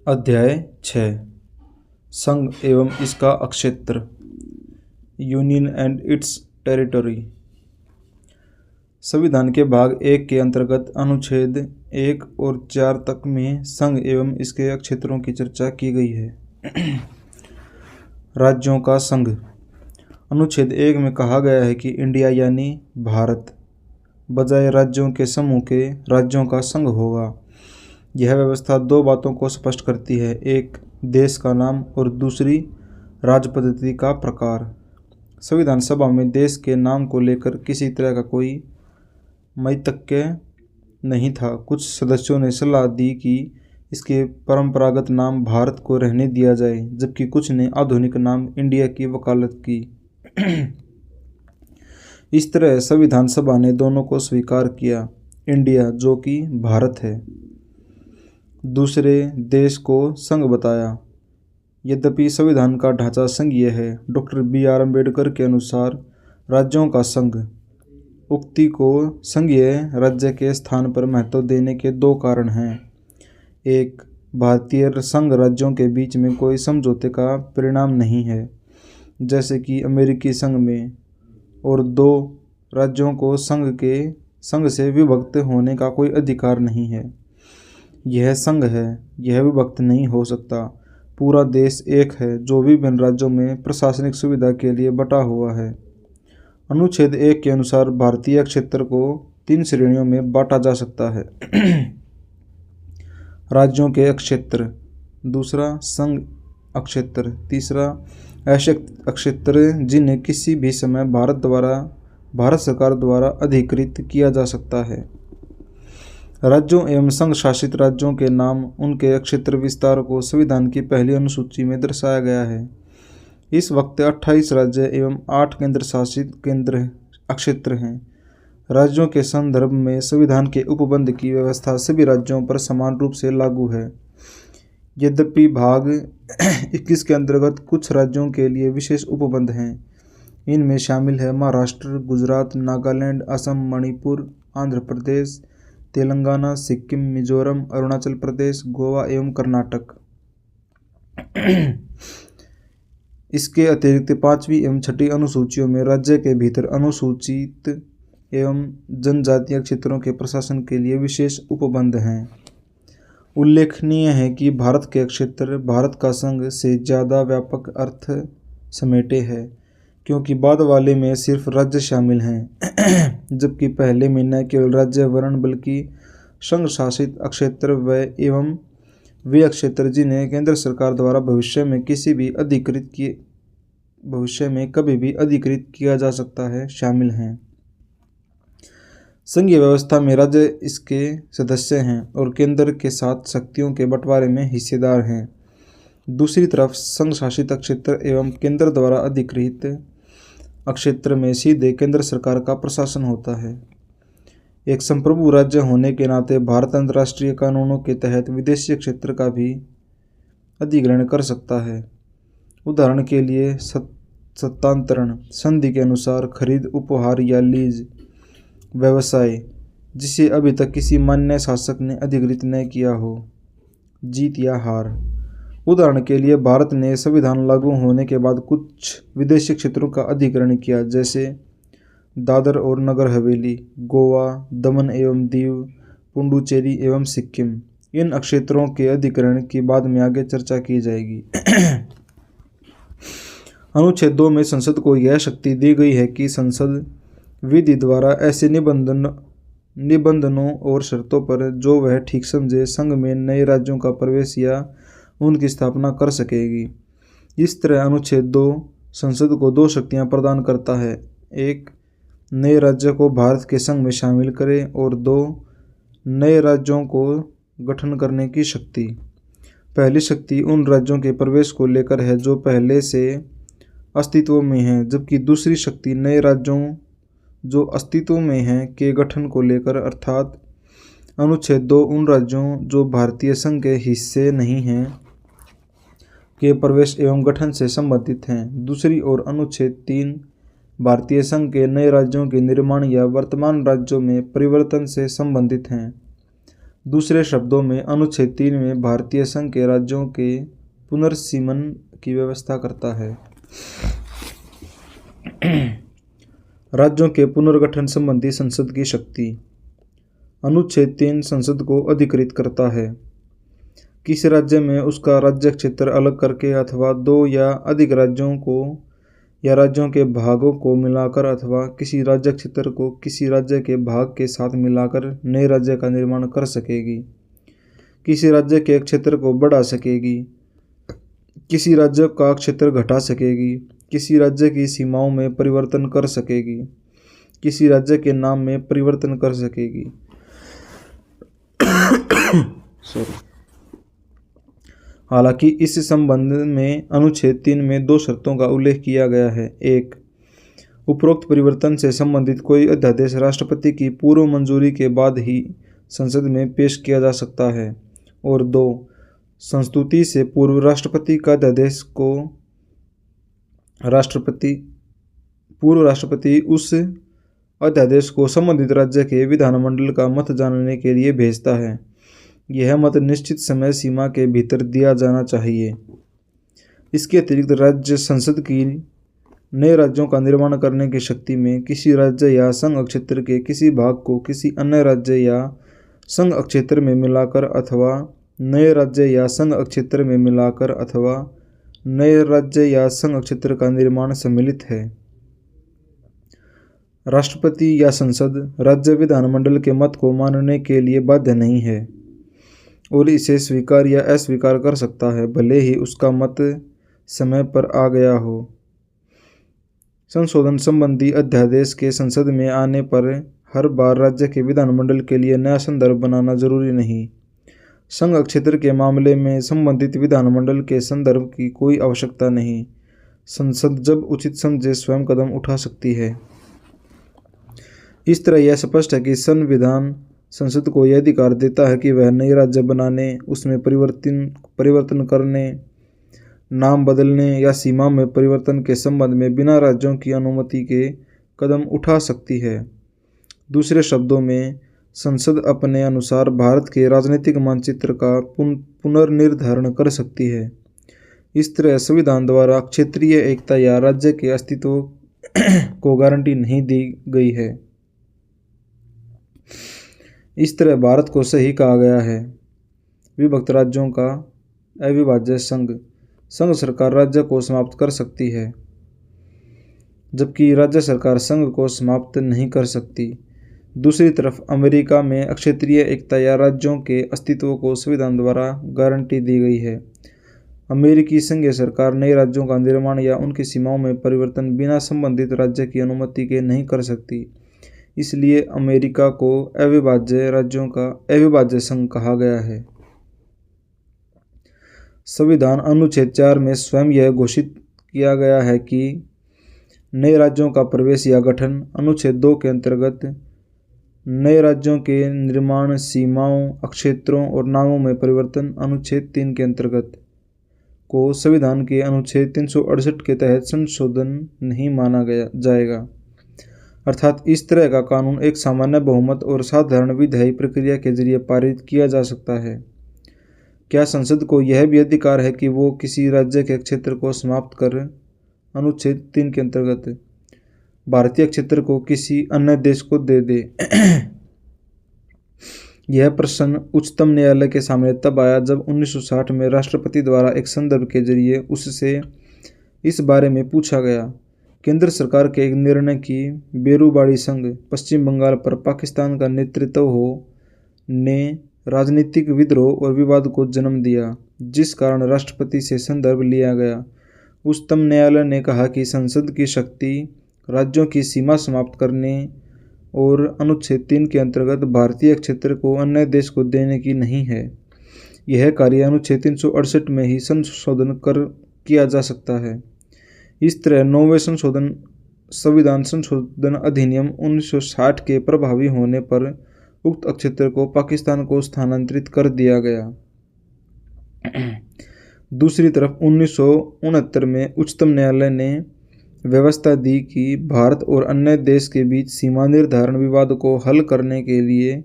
अध्याय 6 संघ एवं इसका अक्षेत्र यूनियन एंड इट्स टेरिटरी। संविधान के भाग 1 के अंतर्गत अनुच्छेद 1 और 4 तक में संघ एवं इसके अक्षेत्रों की चर्चा की गई है। राज्यों का संघ। अनुच्छेद 1 में कहा गया है कि इंडिया यानी भारत बजाय राज्यों के समूह के राज्यों का संघ होगा। यह व्यवस्था दो बातों को स्पष्ट करती है, एक देश का नाम और दूसरी राज पद्धति का प्रकार। संविधान सभा में देश के नाम को लेकर किसी तरह का कोई मैतक्य नहीं था। कुछ सदस्यों ने सलाह दी कि इसके परंपरागत नाम भारत को रहने दिया जाए, जबकि कुछ ने आधुनिक नाम इंडिया की वकालत की। इस तरह संविधान सभा ने दोनों को स्वीकार किया, इंडिया जो कि भारत है, दूसरे देश को संघ बताया। यद्यपि संविधान का ढांचा संघीय है, डॉक्टर बी.आर. अम्बेडकर के अनुसार राज्यों का संघ उक्ति को संघीय राज्य के स्थान पर महत्व देने के दो कारण हैं। एक, भारतीय संघ राज्यों के बीच में कोई समझौते का परिणाम नहीं है, जैसे कि अमेरिकी संघ में, और दो, राज्यों को संघ से विभक्त होने का कोई अधिकार नहीं है। यह संघ है, यह विभक्त नहीं हो सकता। पूरा देश एक है जो विभिन्न राज्यों में प्रशासनिक सुविधा के लिए बटा हुआ है। अनुच्छेद 1 के अनुसार भारतीय क्षेत्र को 3 श्रेणियों में बांटा जा सकता है। राज्यों के अक्षेत्र, दूसरा संघ अक्षेत्र, तीसरा ऐसे अक्षेत्र जिन्हें किसी भी समय भारत सरकार द्वारा अधिकृत किया जा सकता है। राज्यों एवं संघ शासित राज्यों के नाम, उनके अक्षेत्र विस्तार को संविधान की पहली अनुसूची में दर्शाया गया है। इस वक्त 28 राज्य एवं 8 केंद्र शासित केंद्र अक्षेत्र हैं। राज्यों के संदर्भ में संविधान के उपबंध की व्यवस्था सभी राज्यों पर समान रूप से लागू है। यद्यपि भाग 21 के अंतर्गत कुछ राज्यों के लिए विशेष उपबंध हैं। इनमें शामिल है महाराष्ट्र, गुजरात, नागालैंड, असम, मणिपुर, आंध्र प्रदेश, तेलंगाना, सिक्किम, मिजोरम, अरुणाचल प्रदेश, गोवा एवं कर्नाटक। इसके अतिरिक्त 5वीं एवं 6ठी अनुसूचियों में राज्य के भीतर अनुसूचित एवं जनजातीय क्षेत्रों के प्रशासन के लिए विशेष उपबंध हैं। उल्लेखनीय है कि भारत के क्षेत्र भारत का संघ से ज़्यादा व्यापक अर्थ समेटे है, क्योंकि बाद वाले में सिर्फ राज्य शामिल हैं, जबकि पहले में न केवल राज्य वर्ण बल्कि संघ शासित अक्षेत्र एवं वे अक्षेत्र जिन्हें केंद्र सरकार द्वारा भविष्य में कभी भी अधिकृत किया जा सकता है, शामिल हैं। संघीय व्यवस्था में राज्य इसके सदस्य हैं और केंद्र के साथ शक्तियों के बंटवारे में हिस्सेदार हैं। दूसरी तरफ संघ शासित अक्षेत्र एवं केंद्र द्वारा अधिकृत अक्षेत्र में सीधे केंद्र सरकार का प्रशासन होता है। एक संप्रभु राज्य होने के नाते भारत अंतर्राष्ट्रीय कानूनों के तहत विदेशी क्षेत्र का भी अधिग्रहण कर सकता है। उदाहरण के लिए सत्तांतरण संधि के अनुसार खरीद, उपहार या लीज व्यवसाय जिसे अभी तक किसी मान्य शासक ने अधिकृत न किया हो, जीत या हार। उदाहरण के लिए भारत ने संविधान लागू होने के बाद कुछ विदेशी क्षेत्रों का अधिग्रहण किया, जैसे दादर और नगर हवेली, गोवा, दमन एवं दीव, पुडुचेरी एवं सिक्किम। इन क्षेत्रों के अधिग्रहण की बाद में आगे चर्चा की जाएगी। अनुच्छेद 2 में संसद को यह शक्ति दी गई है कि संसद विधि द्वारा ऐसे निबंधनों और शर्तों पर जो वह ठीक समझे संघ में नए राज्यों का प्रवेश या उनकी स्थापना कर सकेगी। इस तरह अनुच्छेद 2 संसद को 2 शक्तियां प्रदान करता है, एक, नए राज्य को भारत के संघ में शामिल करे, और 2, नए राज्यों को गठन करने की शक्ति। पहली शक्ति उन राज्यों के प्रवेश को लेकर है जो पहले से अस्तित्व में हैं, जबकि दूसरी शक्ति नए राज्यों जो अस्तित्व में हैं के गठन को लेकर, अर्थात अनुच्छेद 2 उन राज्यों जो भारतीय संघ के हिस्से नहीं हैं के प्रवेश एवं गठन से संबंधित हैं। दूसरी ओर अनुच्छेद 3 भारतीय संघ के नए राज्यों के निर्माण या वर्तमान राज्यों में परिवर्तन से संबंधित हैं। दूसरे शब्दों में अनुच्छेद 3 में भारतीय संघ के राज्यों के पुनर्सीमन की व्यवस्था करता है। राज्यों के पुनर्गठन संबंधी संसद की शक्ति। अनुच्छेद 3 संसद को अधिकृत करता है। किसी राज्य में उसका राज्य क्षेत्र अलग करके अथवा दो या अधिक राज्यों को या राज्यों के भागों को मिलाकर अथवा किसी राज्य क्षेत्र को किसी राज्य के भाग के साथ मिलाकर नए राज्य का निर्माण कर सकेगी। किसी राज्य के क्षेत्र को बढ़ा सकेगी। किसी राज्य का क्षेत्र घटा सकेगी। किसी राज्य की सीमाओं में परिवर्तन कर सकेगी। किसी राज्य के नाम में परिवर्तन कर सकेगी। हालांकि इस संबंध में अनुच्छेद 3 में दो शर्तों का उल्लेख किया गया है। एक, उपरोक्त परिवर्तन से संबंधित कोई अध्यादेश राष्ट्रपति की पूर्व मंजूरी के बाद ही संसद में पेश किया जा सकता है। और दो, संस्तुति से पूर्व राष्ट्रपति का अध्यादेश को पूर्व राष्ट्रपति उस अध्यादेश को संबंधित राज्य के विधानमंडल का मत जानने के लिए भेजता है। यह मत निश्चित समय सीमा के भीतर दिया जाना चाहिए। इसके अतिरिक्त राज्य संसद की नए राज्यों का निर्माण करने की शक्ति में किसी राज्य या संघ क्षेत्र के किसी भाग को किसी अन्य राज्य या संघ क्षेत्र में मिलाकर अथवा नए राज्य या संघ क्षेत्र में मिलाकर अथवा नए राज्य या संघ क्षेत्र का निर्माण सम्मिलित है। राष्ट्रपति या संसद राज्य विधानमंडल के मत को मानने के लिए बाध्य नहीं है और इसे स्वीकार या अस्वीकार कर सकता है, भले ही उसका मत समय पर आ गया हो। संशोधन संबंधी अध्यादेश के संसद में आने पर हर बार राज्य के विधानमंडल के लिए नया संदर्भ बनाना जरूरी नहीं। संघ क्षेत्र के मामले में संबंधित विधानमंडल के संदर्भ की कोई आवश्यकता नहीं। संसद जब उचित समझे स्वयं कदम उठा सकती है। इस तरह यह स्पष्ट है कि संविधान संसद को यह अधिकार देता है कि वह नए राज्य बनाने, उसमें परिवर्तन करने, नाम बदलने या सीमा में परिवर्तन के संबंध में बिना राज्यों की अनुमति के कदम उठा सकती है। दूसरे शब्दों में, संसद अपने अनुसार भारत के राजनीतिक मानचित्र का पुनर्निर्धारण कर सकती है। इस तरह संविधान द्वारा क्षेत्रीय एकता या राज्य के अस्तित्व को गारंटी नहीं दी गई है। इस तरह भारत को सही कहा गया है। विभक्त राज्यों का अविभाज्य संघ सरकार राज्य को समाप्त कर सकती है, जबकि राज्य सरकार संघ को समाप्त नहीं कर सकती। दूसरी तरफ अमेरिका में क्षेत्रीय एकता या राज्यों के अस्तित्व को संविधान द्वारा गारंटी दी गई है। अमेरिकी संघीय सरकार नए राज्यों का निर्माण या उनकी सीमाओं में परिवर्तन बिना संबंधित राज्य की अनुमति के नहीं कर सकती। इसलिए अमेरिका को अविभाज्य राज्यों का अविभाज्य संघ कहा गया है। संविधान अनुच्छेद 4 में स्वयं यह घोषित किया गया है कि नए राज्यों का प्रवेश या गठन अनुच्छेद 2 के अंतर्गत नए राज्यों के निर्माण, सीमाओं, क्षेत्रों और नामों में परिवर्तन अनुच्छेद 3 के अंतर्गत को संविधान के अनुच्छेद 368 के तहत संशोधन नहीं माना जाएगा। अर्थात इस तरह का कानून एक सामान्य बहुमत और साधारण विधायी प्रक्रिया के जरिए पारित किया जा सकता है। क्या संसद को यह भी अधिकार है कि वो किसी राज्य के क्षेत्र को समाप्त कर अनुच्छेद 3 के अंतर्गत भारतीय क्षेत्र को किसी अन्य देश को दे दे? यह प्रश्न उच्चतम न्यायालय के सामने तब आया जब 1960 में राष्ट्रपति द्वारा एक संदर्भ के जरिए उससे इस बारे में पूछा गया। केंद्र सरकार के एक निर्णय की बेरुबाड़ी संघ पश्चिम बंगाल पर पाकिस्तान का नेतृत्व ने राजनीतिक विद्रोह और विवाद को जन्म दिया, जिस कारण राष्ट्रपति से संदर्भ लिया गया। उच्चतम न्यायालय ने कहा कि संसद की शक्ति राज्यों की सीमा समाप्त करने और अनुच्छेद 3 के अंतर्गत भारतीय क्षेत्र को अन्य देश को देने की नहीं है। यह कार्य अनुच्छेद 368 में ही संशोधन किया जा सकता है। इस तरह 9वें संविधान संशोधन अधिनियम 1960 के प्रभावी होने पर उक्त क्षेत्र को पाकिस्तान को स्थानांतरित कर दिया गया। दूसरी तरफ 1969 में उच्चतम न्यायालय ने व्यवस्था दी कि भारत और अन्य देश के बीच सीमा निर्धारण विवाद को हल करने के लिए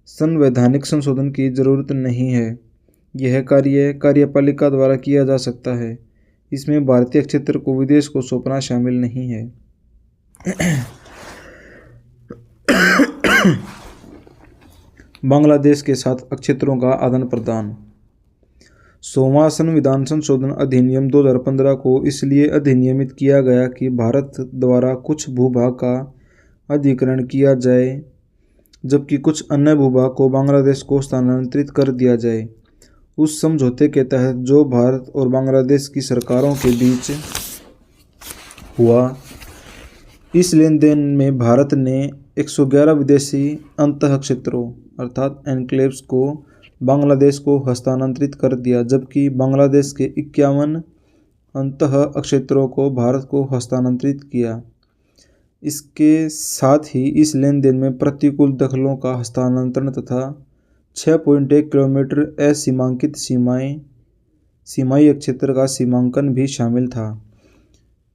संवैधानिक संशोधन की जरूरत नहीं है। यह कार्य कार्यपालिका द्वारा किया जा सकता है। इसमें भारतीय क्षेत्र को विदेश को सौंपना शामिल नहीं है। बांग्लादेश के साथ क्षेत्रों का आदान प्रदान। 100वां संविधान संशोधन अधिनियम 2015 को इसलिए अधिनियमित किया गया कि भारत द्वारा कुछ भूभाग का अधिग्रहण किया जाए, जबकि कुछ अन्य भूभाग को बांग्लादेश को स्थानांतरित कर दिया जाए। उस समझौते के तहत जो भारत और बांग्लादेश की सरकारों के बीच हुआ, इस लेन देन में भारत ने 111 विदेशी अंतः क्षेत्रों अर्थात एन्क्लेव्स को बांग्लादेश को हस्तांतरित कर दिया, जबकि बांग्लादेश के 51 अंतः क्षेत्रों को भारत को हस्तांतरित किया। इसके साथ ही इस लेन देन में प्रतिकूल दखलों का हस्तांतरण तथा 6.1 किलोमीटर असीमांकित सीमाई क्षेत्र का सीमांकन भी शामिल था।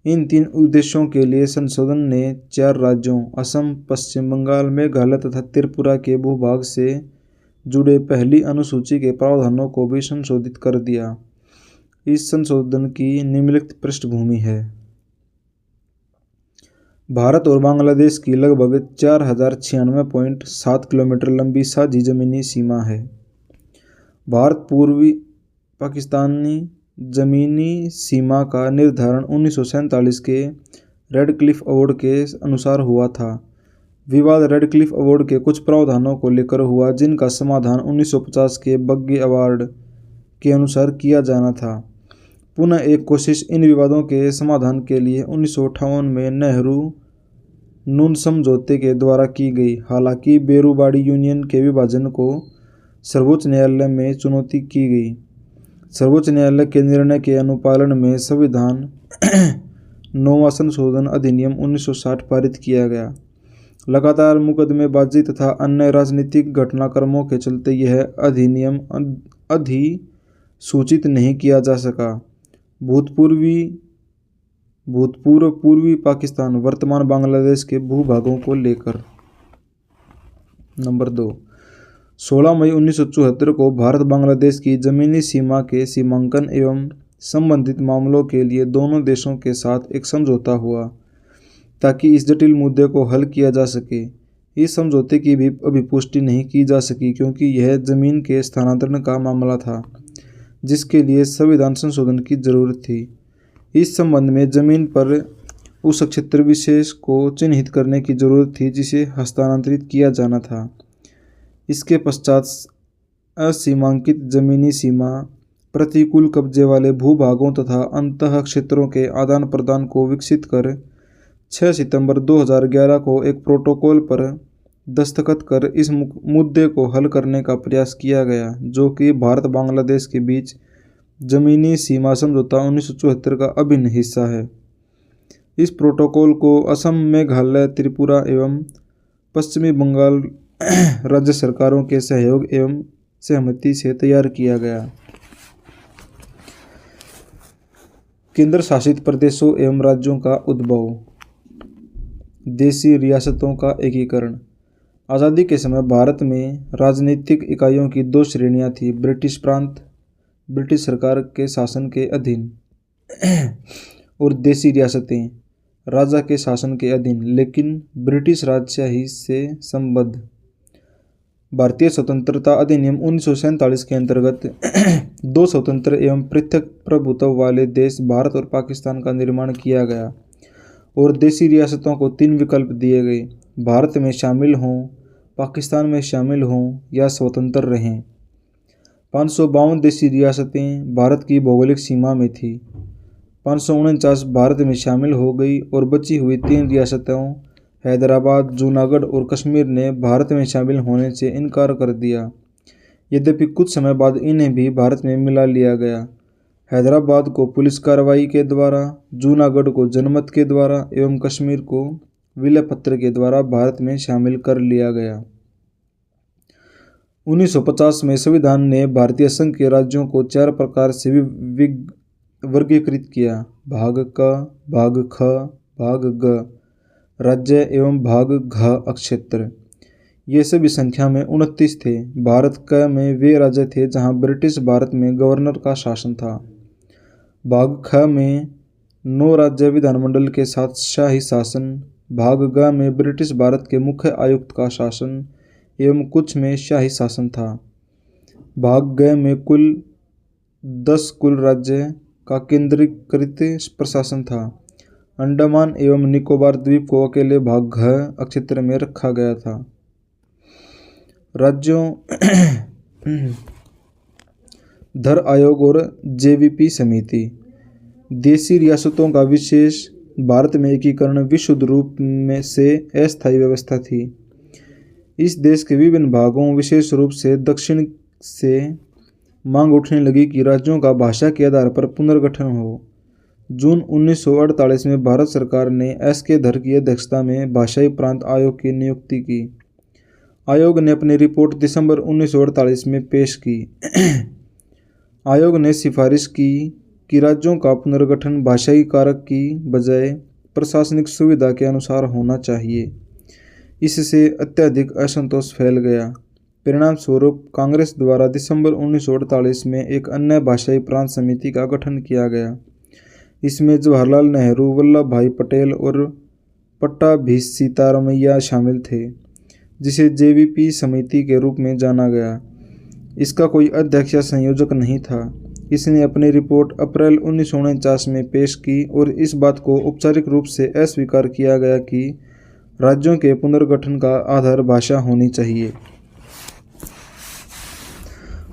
इन 3 उद्देश्यों के लिए संशोधन ने 4 राज्यों असम, पश्चिम बंगाल, मेघालय तथा त्रिपुरा के भूभाग से जुड़े पहली अनुसूची के प्रावधानों को भी संशोधित कर दिया। इस संशोधन की निम्नलिखित पृष्ठभूमि है। भारत और बांग्लादेश की लगभग 4096.7 किलोमीटर लंबी साझी जमीनी सीमा है। भारत पूर्वी पाकिस्तानी जमीनी सीमा का निर्धारण 1947 के रेडक्लिफ अवार्ड के अनुसार हुआ था। विवाद रेडक्लिफ अवार्ड के कुछ प्रावधानों को लेकर हुआ, जिनका समाधान 1950 के बग्गे अवार्ड के अनुसार किया जाना था। पुनः एक कोशिश इन विवादों के समाधान के लिए 1958 में नेहरू नून समझौते के द्वारा की गई। हालांकि बेरूबाड़ी यूनियन के विभाजन को सर्वोच्च न्यायालय में चुनौती की गई। सर्वोच्च न्यायालय के निर्णय के अनुपालन में संविधान 9वां संशोधन अधिनियम 1960 पारित किया गया। लगातार मुकदमेबाजी तथा अन्य राजनीतिक घटनाक्रमों के चलते यह अधिनियम अधिसूचित नहीं किया जा सका। भूतपूर्व पूर्वी पाकिस्तान वर्तमान बांग्लादेश के भूभागों को लेकर। नंबर 2, 16 मई 1974 को भारत बांग्लादेश की जमीनी सीमा के सीमांकन एवं संबंधित मामलों के लिए दोनों देशों के साथ एक समझौता हुआ, ताकि इस जटिल मुद्दे को हल किया जा सके। इस समझौते की भी अभी पुष्टि नहीं की जा सकी, क्योंकि यह जमीन के स्थानांतरण का मामला था, जिसके लिए संविधान संशोधन की जरूरत थी। इस संबंध में जमीन पर उस क्षेत्र विशेष को चिन्हित करने की जरूरत थी जिसे हस्तांतरित किया जाना था। इसके पश्चात असीमांकित जमीनी सीमा, प्रतिकूल कब्जे वाले भूभागों तथा अंतः क्षेत्रों के आदान प्रदान को विकसित कर 6 सितंबर 2011 को एक प्रोटोकॉल पर दस्तखत कर इस मुद्दे को हल करने का प्रयास किया गया, जो कि भारत बांग्लादेश के बीच जमीनी सीमा समझौता 1974 का अभिन्न हिस्सा है। इस प्रोटोकॉल को असम, मेघालय, त्रिपुरा एवं पश्चिमी बंगाल राज्य सरकारों के सहयोग एवं सहमति से तैयार किया गया। केंद्र शासित प्रदेशों एवं राज्यों का उद्भव। देशी रियासतों का एकीकरण। आज़ादी के समय भारत में राजनीतिक इकाइयों की 2 श्रेणियां थीं। ब्रिटिश प्रांत ब्रिटिश सरकार के शासन के अधीन और देशी रियासतें राजा के शासन के अधीन, लेकिन ब्रिटिश राजशाही से संबद्ध। भारतीय स्वतंत्रता अधिनियम 1947 के अंतर्गत 2 स्वतंत्र एवं पृथक प्रभुत्व वाले देश भारत और पाकिस्तान का निर्माण किया गया और देशी रियासतों को 3 विकल्प दिए गए: भारत में शामिल हों, पाकिस्तान में शामिल हों या स्वतंत्र रहें। 552 देशी रियासतें भारत की भौगोलिक सीमा में थीं। 549 भारत में शामिल हो गई और बची हुई 3 रियासतों हैदराबाद, जूनागढ़ और कश्मीर ने भारत में शामिल होने से इनकार कर दिया। यद्यपि कुछ समय बाद इन्हें भी भारत में मिला लिया गया। हैदराबाद को पुलिस कार्रवाई के द्वारा, जूनागढ़ को जनमत के द्वारा एवं कश्मीर को विलय पत्र के द्वारा भारत में शामिल कर लिया गया। 1950 में संविधान ने भारतीय संघ के राज्यों को 4 प्रकार से वर्गीकृत किया: भाग क, भाग ख, भाग ग राज्य एवं भाग घ क्षेत्र। ये सभी संख्या में 29 थे। भारत क में वे राज्य थे जहां ब्रिटिश भारत में गवर्नर का शासन था। भाग ख में 9 राज्य विधानमंडल के साथ शाही शासन। भाग ग में ब्रिटिश भारत के मुख्य आयुक्त का शासन एवं कुछ में शाही शासन था। भाग ग में कुल 10 कुल राज्य का केंद्रीकृत प्रशासन था। अंडमान एवं निकोबार द्वीप को अकेले भाग घ क्षेत्र में रखा गया था। राज्यों धर आयोग और जेवीपी समिति। देशी रियासतों का विशेष भारत में एकीकरण विशुद्ध रूप में से अस्थायी व्यवस्था थी। इस देश के विभिन्न भागों, विशेष रूप से दक्षिण से मांग उठने लगी कि राज्यों का भाषा के आधार पर पुनर्गठन हो। जून 1948 में भारत सरकार ने एस.के. धर की अध्यक्षता में भाषाई प्रांत आयोग की नियुक्ति की। आयोग ने अपनी रिपोर्ट दिसंबर 1948 में पेश की। आयोग ने सिफारिश की कि राज्यों का पुनर्गठन भाषाई कारक की बजाय प्रशासनिक सुविधा के अनुसार होना चाहिए। इससे अत्यधिक असंतोष फैल गया। परिणाम स्वरूप कांग्रेस द्वारा दिसंबर 1948 में एक अन्य भाषाई प्रांत समिति का गठन किया गया। इसमें जवाहरलाल नेहरू, वल्लभ भाई पटेल और पट्टाभी-सीतारमैया शामिल थे, जिसे जेवीपी समिति के रूप में जाना गया। इसका कोई अध्यक्ष या संयोजक नहीं था। इसने अपनी रिपोर्ट अप्रैल 1949 में पेश की और इस बात को औपचारिक रूप से अस्वीकार किया गया कि राज्यों के पुनर्गठन का आधार भाषा होनी चाहिए।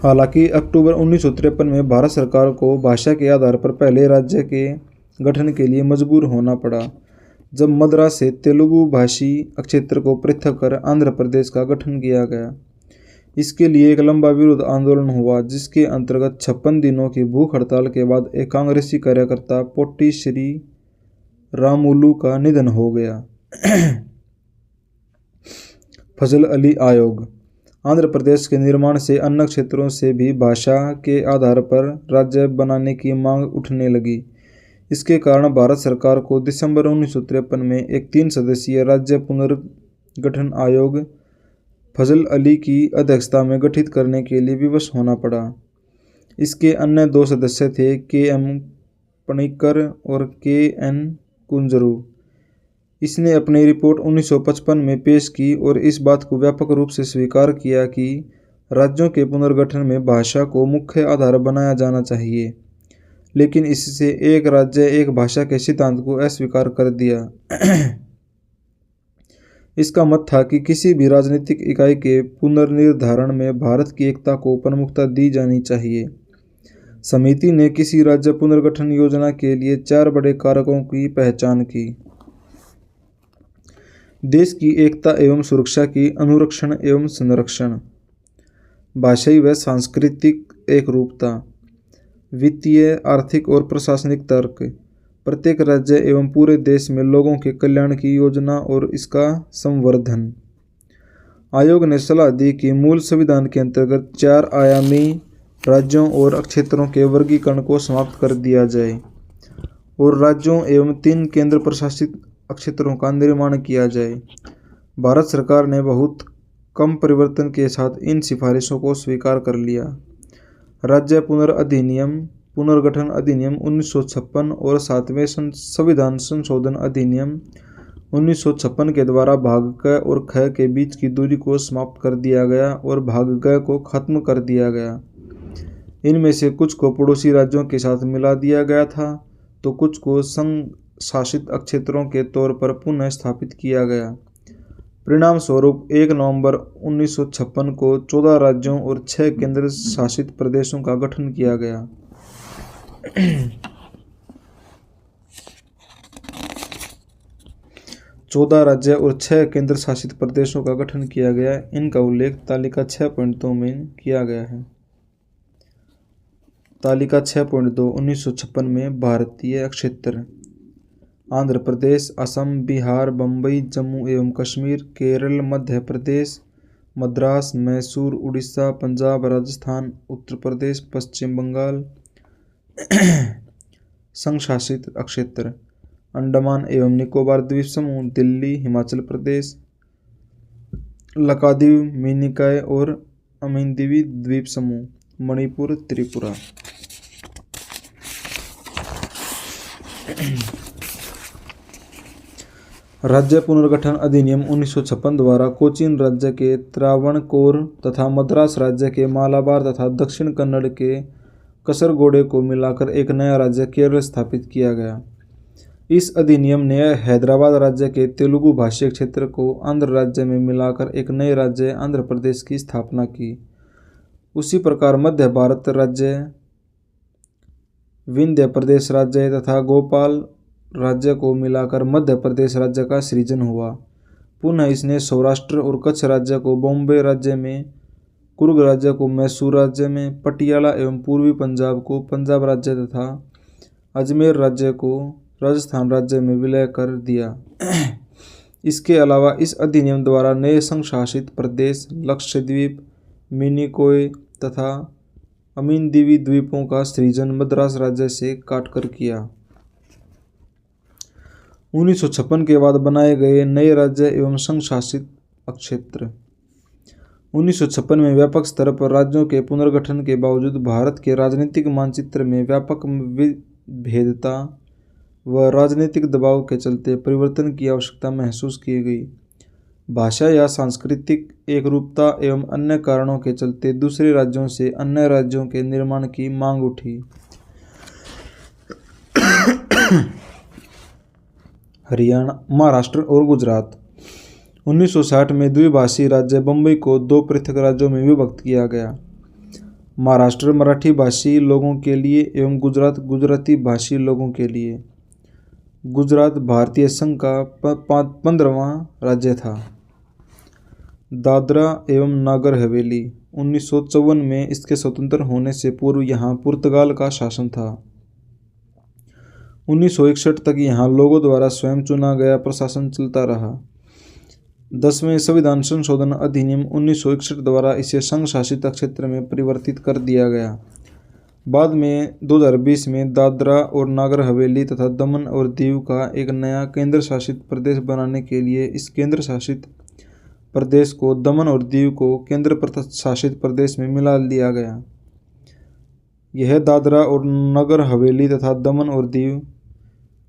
हालांकि अक्टूबर 1953 में भारत सरकार को भाषा के आधार पर पहले राज्य के गठन के लिए मजबूर होना पड़ा, जब मद्रास से तेलुगु भाषी क्षेत्र को पृथक कर आंध्र प्रदेश का गठन किया गया। इसके लिए एक लंबा विरोध आंदोलन हुआ, जिसके अंतर्गत 56 दिनों की भूख हड़ताल के बाद एक कांग्रेसी कार्यकर्ता पोट्टी श्री रामुलु का निधन हो गया। फजल अली आयोग। आंध्र प्रदेश के निर्माण से अन्य क्षेत्रों से भी भाषा के आधार पर राज्य बनाने की मांग उठने लगी। इसके कारण भारत सरकार को दिसंबर 1953 में एक 3 सदस्यीय राज्य पुनर्गठन आयोग फजल अली की अध्यक्षता में गठित करने के लिए विवश होना पड़ा। इसके अन्य 2 सदस्य थे के.एम. पणिक्कर और के.एन. कुंजरू। इसने अपनी रिपोर्ट 1955 में पेश की और इस बात को व्यापक रूप से स्वीकार किया कि राज्यों के पुनर्गठन में भाषा को मुख्य आधार बनाया जाना चाहिए, लेकिन इससे एक राज्य एक भाषा के सिद्धांत को अस्वीकार कर दिया। इसका मत था कि किसी भी राजनीतिक इकाई के पुनर्निर्धारण में भारत की एकता को प्रमुखता दी जानी चाहिए। समिति ने किसी राज्य पुनर्गठन योजना के लिए 4 बड़े कारकों की पहचान की। देश की एकता एवं सुरक्षा की अनुरक्षण एवं संरक्षण, भाषाई व सांस्कृतिक एकरूपता, वित्तीय, आर्थिक और प्रशासनिक तर्क, प्रत्येक राज्य एवं पूरे देश में लोगों के कल्याण की योजना और इसका संवर्धन। आयोग ने सलाह दी कि मूल संविधान के अंतर्गत 4 आयामी राज्यों और क्षेत्रों के वर्गीकरण को समाप्त कर दिया जाए और राज्यों एवं 3 केंद्र प्रशासित क्षेत्रों का निर्माण किया जाए। भारत सरकार ने बहुत कम परिवर्तन के साथ इन सिफारिशों को स्वीकार कर लिया। राज्य पुनर्गठन अधिनियम 1956 और 7वें संविधान संशोधन अधिनियम 1956 के द्वारा भाग क और ख के बीच की दूरी को समाप्त कर दिया गया और भाग ग को खत्म कर दिया गया। इनमें से कुछ को पड़ोसी राज्यों के साथ मिला दिया गया था, तो कुछ को संघ शासित क्षेत्रों के तौर पर पुनः स्थापित किया गया। परिणाम स्वरूप 1 नवंबर 1956 को 14 राज्यों और 6 केंद्र शासित प्रदेशों का गठन किया गया। 14 राज्य और 6 केंद्र शासित प्रदेशों का गठन किया गया। इनका उल्लेख तालिका 6.2 में किया गया है। तालिका 6.2 1956 में भारतीय क्षेत्र आंध्र प्रदेश, असम, बिहार, बम्बई, जम्मू एवं कश्मीर, केरल, मध्य प्रदेश, मद्रास, मैसूर, उड़ीसा, पंजाब, राजस्थान, उत्तर प्रदेश, पश्चिम बंगाल। संघ शासित क्षेत्र अंडमान एवं निकोबार द्वीप समूह, दिल्ली, हिमाचल प्रदेश, लक्षद्वीप, मिनिकॉय और अमिनदीवी द्वीप समूह, मणिपुर, त्रिपुरा। राज्य पुनर्गठन अधिनियम 1956 द्वारा कोचीन राज्य के त्रावणकोर तथा मद्रास राज्य के मालाबार तथा दक्षिण कन्नड़ के कसरगोडे को मिलाकर एक नया राज्य केरल स्थापित किया गया। इस अधिनियम ने हैदराबाद राज्य के तेलुगु भाषी क्षेत्र को आंध्र राज्य में मिलाकर एक नए राज्य आंध्र प्रदेश की स्थापना की। उसी प्रकार मध्य भारत राज्य, विंध्य प्रदेश राज्य तथा गोपाल राज्य को मिलाकर मध्य प्रदेश राज्य का सृजन हुआ। पुनः इसने सौराष्ट्र और कच्छ राज्य को बॉम्बे राज्य में, कुर्ग राज्य को मैसूर राज्य में, पटियाला एवं पूर्वी पंजाब को पंजाब राज्य तथा अजमेर राज्य को राजस्थान राज्य में विलय कर दिया। इसके अलावा इस अधिनियम द्वारा नए संघ शासित प्रदेश लक्षद्वीप, मिनिकॉय तथा अमिनदीवी द्वीपों का सृजन मद्रास राज्य से काटकर किया। 1956 के बाद बनाए गए नए राज्य एवं संघ शासित क्षेत्र। 1956 में व्यापक स्तर पर राज्यों के पुनर्गठन के बावजूद भारत के राजनीतिक मानचित्र में व्यापक विभेदता व राजनीतिक दबाव के चलते परिवर्तन की आवश्यकता महसूस की गई। भाषा या सांस्कृतिक एकरूपता एवं अन्य कारणों के चलते दूसरे राज्यों से अन्य राज्यों के निर्माण की मांग उठी। हरियाणा, महाराष्ट्र और गुजरात। 1960 में द्विभाषी राज्य बम्बई को दो पृथक राज्यों में विभक्त किया गया। महाराष्ट्र मराठी भाषी लोगों के लिए एवं गुजरात गुजराती भाषी लोगों के लिए। गुजरात भारतीय संघ का 15वां राज्य था। दादरा एवं नागर हवेली। 1954 में इसके स्वतंत्र होने से पूर्व यहाँ पुर्तगाल का शासन था। 1961 तक यहाँ लोगों द्वारा स्वयं चुना गया प्रशासन चलता रहा। 10वें संविधान संशोधन अधिनियम 1961 द्वारा इसे संघ शासित क्षेत्र में परिवर्तित कर दिया गया। बाद में 2020 में दादरा और नागर हवेली तथा दमन और दीव का एक नया केंद्र शासित प्रदेश बनाने के लिए इस केंद्र शासित प्रदेश को दमन और दीव को केंद्र शासित प्रदेश में मिला दिया गया। यह दादरा और नगर हवेली तथा दमन और दीव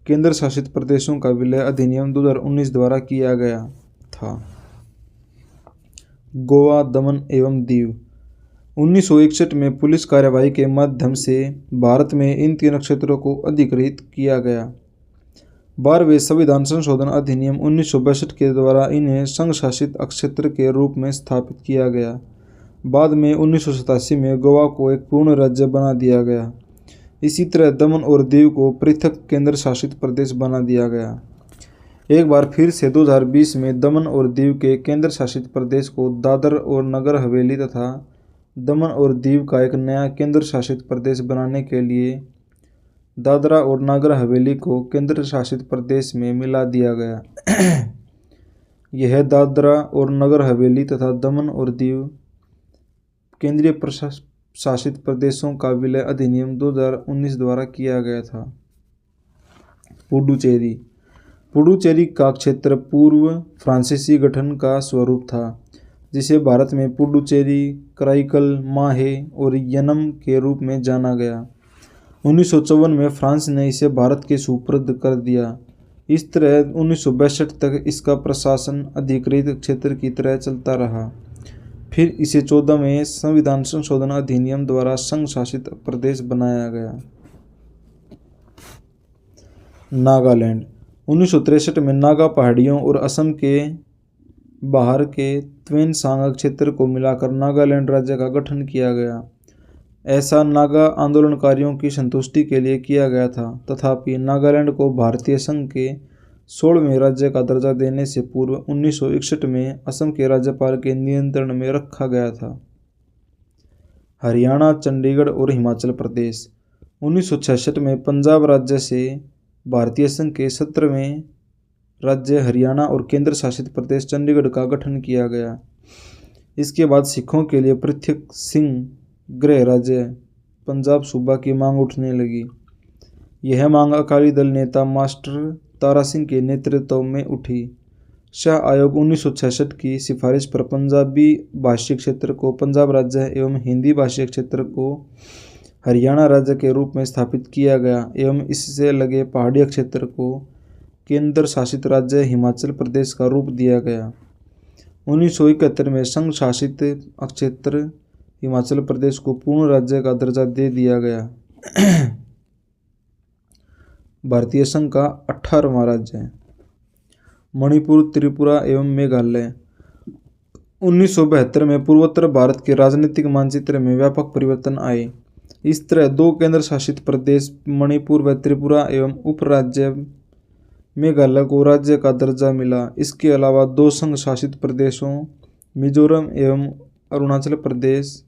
केंद्र शासित प्रदेशों का विलय अधिनियम 2019 द्वारा किया गया था। गोवा, दमन एवं दीव। 1961 में पुलिस कार्यवाही के माध्यम से भारत में इन तीन क्षेत्रों को अधिकृत किया गया। 12वें संविधान संशोधन अधिनियम 1962 के द्वारा इन्हें संघ शासित क्षेत्र के रूप में स्थापित किया गया। बाद में 1987 में गोवा को एक पूर्ण राज्य बना दिया गया। इसी तरह दमन और दीव को पृथक केंद्र शासित प्रदेश बना दिया गया। एक बार फिर से 2020 में दमन और दीव के केंद्र शासित प्रदेश को दादर और नगर हवेली तथा दमन और दीव का एक नया केंद्र शासित प्रदेश बनाने के लिए दादरा और नगर हवेली को केंद्र शासित प्रदेश में मिला दिया गया। यह दादरा और नगर हवेली तथा दमन और दीव केंद्रीय शासित प्रदेशों का विलय अधिनियम 2019 द्वारा किया गया था। पुडुचेरी। पुडुचेरी का क्षेत्र पूर्व फ्रांसीसी गठन का स्वरूप था, जिसे भारत में पुडुचेरी, कराईकल, माहे और यनम के रूप में जाना गया। 1954 में फ्रांस ने इसे भारत के सुपुर्द कर दिया। इस तरह 1962 तक इसका प्रशासन अधिकृत क्षेत्र की तरह चलता रहा। फिर इसे 14वें संविधान संशोधन अधिनियम द्वारा संघ शासित प्रदेश बनाया गया। नागालैंड। 1963 में नागा पहाड़ियों और असम के बाहर के त्वेनसांग क्षेत्र को मिलाकर नागालैंड राज्य का गठन किया गया। ऐसा नागा आंदोलनकारियों की संतुष्टि के लिए किया गया था। तथापि नागालैंड को भारतीय संघ के 16वें राज्य का दर्जा देने से पूर्व 1961 में असम के राज्यपाल के नियंत्रण में रखा गया था। हरियाणा, चंडीगढ़ और हिमाचल प्रदेश। 1966 में पंजाब राज्य से भारतीय संघ के 17वें राज्य हरियाणा और केंद्र शासित प्रदेश चंडीगढ़ का गठन किया गया। इसके बाद सिखों के लिए पृथक सिंह गृह राज्य पंजाब सूबा की मांग उठने लगी। यह मांग अकाली दल नेता मास्टर तारा सिंह के नेतृत्व में उठी। शाह आयोग 1966 की सिफारिश पर पंजाबी भाषी क्षेत्र को पंजाब राज्य एवं हिंदी भाषी क्षेत्र को हरियाणा राज्य के रूप में स्थापित किया गया एवं इससे लगे पहाड़ी क्षेत्र को केंद्र शासित राज्य हिमाचल प्रदेश का रूप दिया गया। 1971 में संघ शासित क्षेत्र हिमाचल प्रदेश को पूर्ण राज्य का दर्जा दे दिया गया। भारतीय संघ का 18वां राज्य है। मणिपुर, त्रिपुरा एवं मेघालय। 1972 में पूर्वोत्तर भारत के राजनीतिक मानचित्र में व्यापक परिवर्तन आए। इस तरह 2 केंद्र शासित प्रदेश मणिपुर व त्रिपुरा एवं उपराज्य मेघालय को राज्य का दर्जा मिला। इसके अलावा 2 संघ शासित प्रदेशों मिजोरम एवं अरुणाचल प्रदेश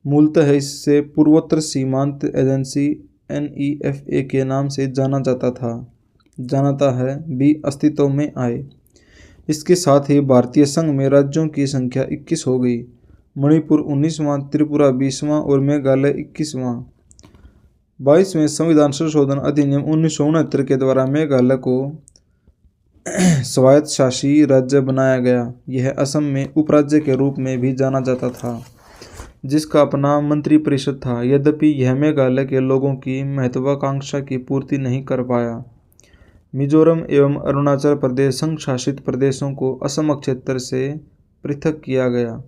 मूलतः इससे पूर्वोत्तर सीमांत एजेंसी NEFA के नाम से जानता है भी अस्तित्व में आए। इसके साथ ही भारतीय संघ में राज्यों की संख्या 21 हो गई। मणिपुर 19वां, त्रिपुरा 20वां और मेघालय 21वां। 22वें संविधान संशोधन अधिनियम 1969 के द्वारा मेघालय को स्वायत्त शासी राज्य बनाया गया। यह असम में उपराज्य के रूप में भी जाना जाता था, जिसका अपना मंत्रिपरिषद था। यद्यपि यह मेघालय के लोगों की महत्वाकांक्षा की पूर्ति नहीं कर पाया। मिजोरम एवं अरुणाचल प्रदेश संघ शासित प्रदेशों को असम क्षेत्र से पृथक किया गया।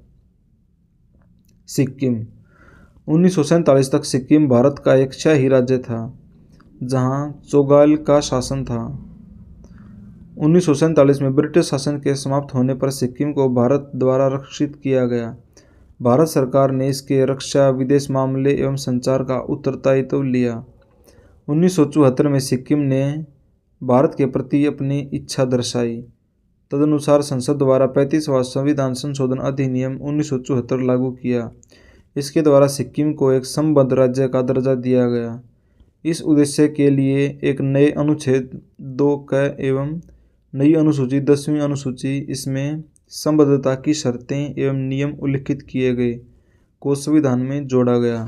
सिक्किम। 1947 तक सिक्किम भारत का एक शाही राज्य था, जहां चोगाल का शासन था। 1947 में ब्रिटिश शासन के समाप्त होने पर सिक्किम को भारत द्वारा रक्षित किया गया। भारत सरकार ने इसके रक्षा, विदेश मामले एवं संचार का उत्तरदायित्व लिया। 1974 में सिक्किम ने भारत के प्रति अपनी इच्छा दर्शाई। तदनुसार संसद द्वारा 35वां संविधान संशोधन अधिनियम 1974 लागू किया। इसके द्वारा सिक्किम को एक संबद्ध राज्य का दर्जा दिया गया। इस उद्देश्य के लिए एक नए अनुच्छेद 2 क एवं नई अनुसूची 10वीं अनुसूची इसमें संबद्धता की शर्तें एवं नियम उल्लिखित किए गए को संविधान में जोड़ा गया।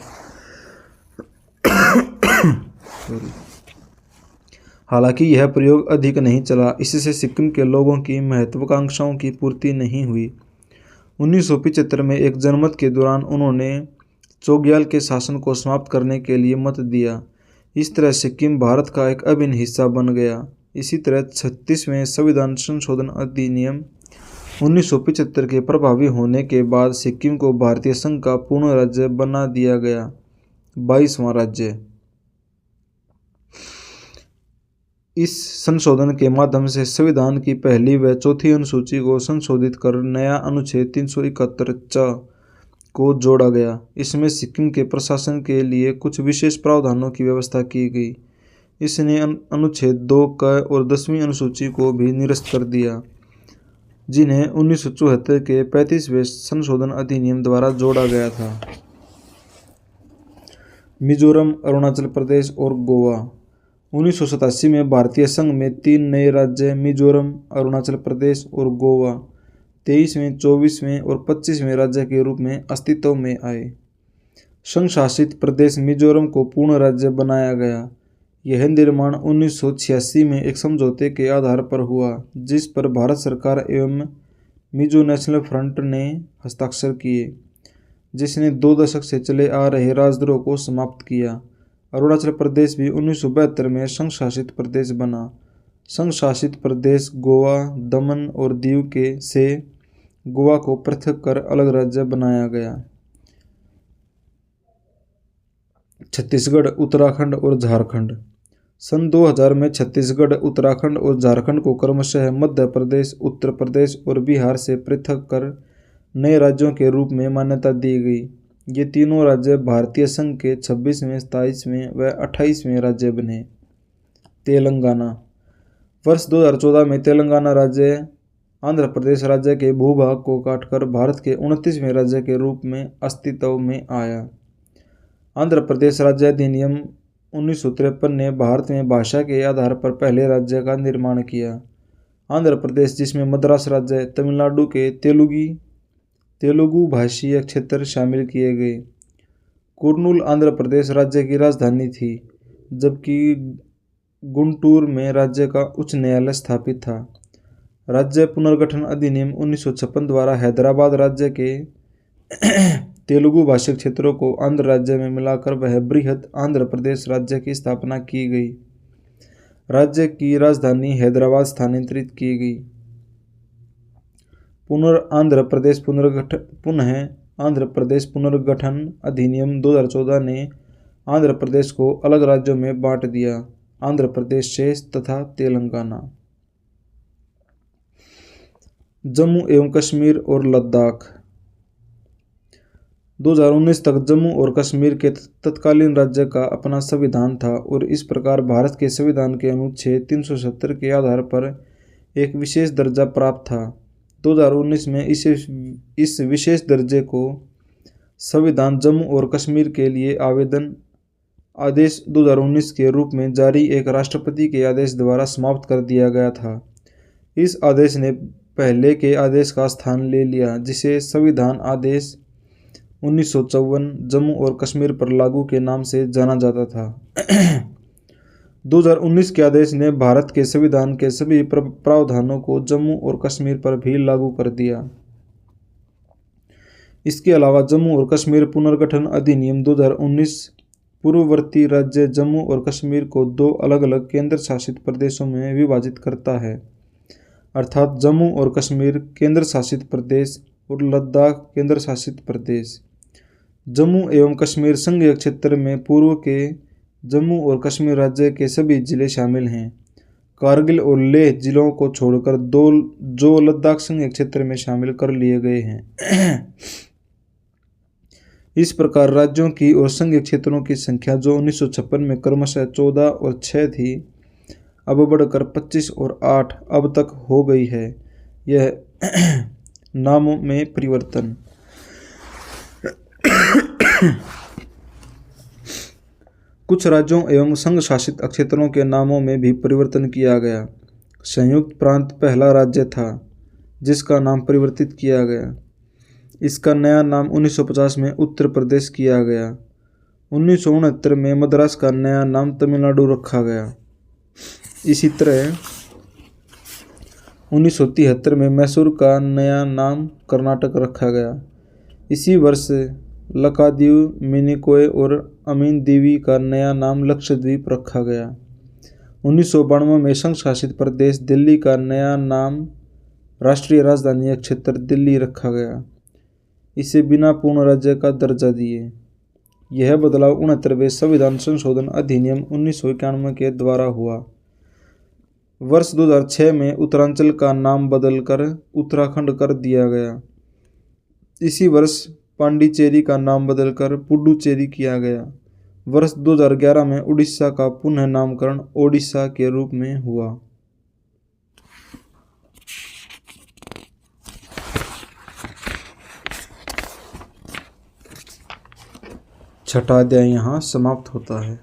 हालांकि यह प्रयोग अधिक नहीं चला। इससे सिक्किम के लोगों की महत्वाकांक्षाओं की पूर्ति नहीं हुई। 1975 में एक जनमत के दौरान उन्होंने चोग्याल के शासन को समाप्त करने के लिए मत दिया। इस तरह सिक्किम भारत का एक अभिन्न हिस्सा बन गया। इसी तरह 36वें संविधान संशोधन अधिनियम 1975 के प्रभावी होने के बाद सिक्किम को भारतीय संघ का पूर्ण राज्य बना दिया गया। 22वां राज्य। इस संशोधन के माध्यम से संविधान की पहली व चौथी अनुसूची को संशोधित कर नया अनुच्छेद 371 को जोड़ा गया। इसमें सिक्किम के प्रशासन के लिए कुछ विशेष प्रावधानों की व्यवस्था की गई। इसने अनुच्छेद 2 क और 10वीं अनुसूची को भी निरस्त कर दिया, जिन्हें 1974 के 35वें संशोधन अधिनियम द्वारा जोड़ा गया था। मिजोरम, अरुणाचल प्रदेश और गोवा। 1987 में भारतीय संघ में 3 नए राज्य मिजोरम, अरुणाचल प्रदेश और गोवा 23वें, 24वें और 25वें राज्य के रूप में अस्तित्व में आए। संघ शासित प्रदेश मिजोरम को पूर्ण राज्य बनाया गया। यह निर्माण 1986 में एक समझौते के आधार पर हुआ, जिस पर भारत सरकार एवं मिजो नेशनल फ्रंट ने हस्ताक्षर किए, जिसने 2 दशक से चले आ रहे राजद्रोह को समाप्त किया। अरुणाचल प्रदेश भी 1972 में संघ शासित प्रदेश बना। संघ शासित प्रदेश गोवा, दमन और दीव के से गोवा को पृथक कर अलग राज्य बनाया गया। छत्तीसगढ़, उत्तराखंड और झारखंड। सन 2000 में छत्तीसगढ़, उत्तराखंड और झारखंड को क्रमशः मध्य प्रदेश, उत्तर प्रदेश और बिहार से पृथक कर नए राज्यों के रूप में मान्यता दी गई। ये तीनों राज्य भारतीय संघ के 26वें, 27वें व 28वें राज्य बने। तेलंगाना। वर्ष 2014 में तेलंगाना राज्य आंध्र प्रदेश राज्य के भूभाग को काटकर भारत के 29वें राज्य के रूप में अस्तित्व में आया। आंध्र प्रदेश राज्य अधिनियम 1953 ने भारत में भाषा के आधार पर पहले राज्य का निर्माण किया। आंध्र प्रदेश, जिसमें मद्रास राज्य, तमिलनाडु के तेलुगु भाषीय क्षेत्र शामिल किए गए। कुर्नूल आंध्र प्रदेश राज्य की राजधानी थी, जबकि गुंटूर में राज्य का उच्च न्यायालय स्थापित था। राज्य पुनर्गठन अधिनियम 1956 द्वारा हैदराबाद राज्य के तेलुगु भाषी क्षेत्रों को आंध्र राज्य में मिलाकर वह बृहद आंध्र प्रदेश राज्य की स्थापना की गई। राज्य की राजधानी हैदराबाद स्थानांतरित की गई। पुनः आंध्र प्रदेश पुनर्गठन अधिनियम 2014 ने आंध्र प्रदेश को अलग राज्यों में बांट दिया, आंध्र प्रदेश शेष तथा तेलंगाना। जम्मू एवं कश्मीर और लद्दाख। 2019 तक जम्मू और कश्मीर के तत्कालीन राज्य का अपना संविधान था और इस प्रकार भारत के संविधान के अनुच्छेद 370 के आधार पर एक विशेष दर्जा प्राप्त था। 2019 में इस विशेष दर्जे को संविधान जम्मू और कश्मीर के लिए आवेदन आदेश 2019 के रूप में जारी एक राष्ट्रपति के आदेश द्वारा समाप्त कर दिया गया था। इस आदेश ने पहले के आदेश का स्थान ले लिया, जिसे संविधान आदेश 1954 जम्मू और कश्मीर पर लागू के नाम से जाना जाता था। 2019 के आदेश ने भारत के संविधान के सभी प्रावधानों को जम्मू और कश्मीर पर भी लागू कर दिया। इसके अलावा जम्मू और कश्मीर पुनर्गठन अधिनियम 2019 पूर्ववर्ती राज्य जम्मू और कश्मीर को दो अलग अलग केंद्र शासित प्रदेशों में विभाजित करता है, अर्थात जम्मू और कश्मीर केंद्र शासित प्रदेश और लद्दाख केंद्र शासित प्रदेश। जम्मू एवं कश्मीर संघीय क्षेत्र में पूर्व के जम्मू और कश्मीर राज्य के सभी जिले शामिल हैं। कारगिल और लेह जिलों को छोड़कर जो लद्दाख संघीय क्षेत्र में शामिल कर लिए गए हैं। इस प्रकार राज्यों की और संघीय क्षेत्रों की संख्या जो 1956 में क्रमशः 14 और 6 थी, अब बढ़कर 25 और 8 अब तक हो गई है। यह नामों में परिवर्तन। कुछ राज्यों एवं संघ शासित क्षेत्रों के नामों में भी परिवर्तन किया गया। संयुक्त प्रांत पहला राज्य था जिसका नाम परिवर्तित किया गया। इसका नया नाम 1950 में उत्तर प्रदेश किया गया। 1969 में मद्रास का नया नाम तमिलनाडु रखा गया। इसी तरह 1973 में मैसूर का नया नाम कर्नाटक रखा गया। इसी वर्ष लक्षद्वीप, मिनिकॉय और अमीन दीवी का नया नाम लक्षद्वीप रखा गया। 1992 में संघ शासित प्रदेश दिल्ली का नया नाम राष्ट्रीय राजधानी क्षेत्र दिल्ली रखा गया। इसे बिना पूर्ण राज्य का दर्जा दिए। यह बदलाव 69वें संविधान संशोधन अधिनियम 1991 के द्वारा हुआ। वर्ष 2006 में उत्तरांचल का नाम बदलकर उत्तराखंड कर दिया गया। इसी वर्ष पांडिचेरी का नाम बदलकर पुडुचेरी किया गया। वर्ष 2011 में उड़ीसा का पुनः नामकरण ओडिशा के रूप में हुआ। छठा अध्याय यहाँ समाप्त होता है।